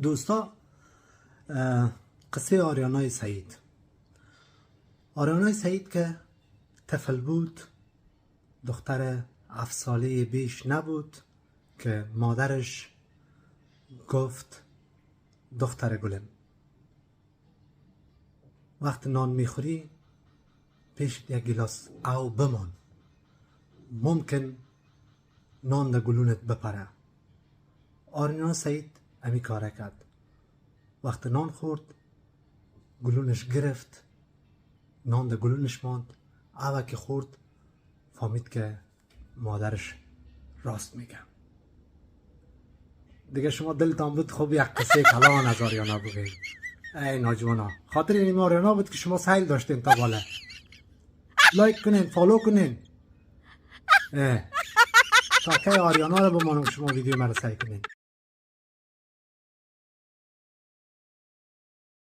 دوستا، قصه آریانای سعید. آریانای سعید که طفل بود، دختر 7 ساله بیش نبود که مادرش گفت دختر گلم، وقت نان میخوری پیش یک گلاس او بمان، ممکن نان در گلونت بپره. آریانا سعید امی کاره کرد. وقت نان خورد، گلونش گرفت، نان در گلونش ماند. اوه که خورد فهمید که مادرش راست میگه. دیگه شما دلتان بود خوب یک قصه کلان از آریانا بگید. ای ناجوانا، خاطر این آریانا بود که شما سیل داشتین تا بالا. لایک کنین، فالو کنین. تا که آریانا رو بمانم شما ویدیو مرا سعی کنین.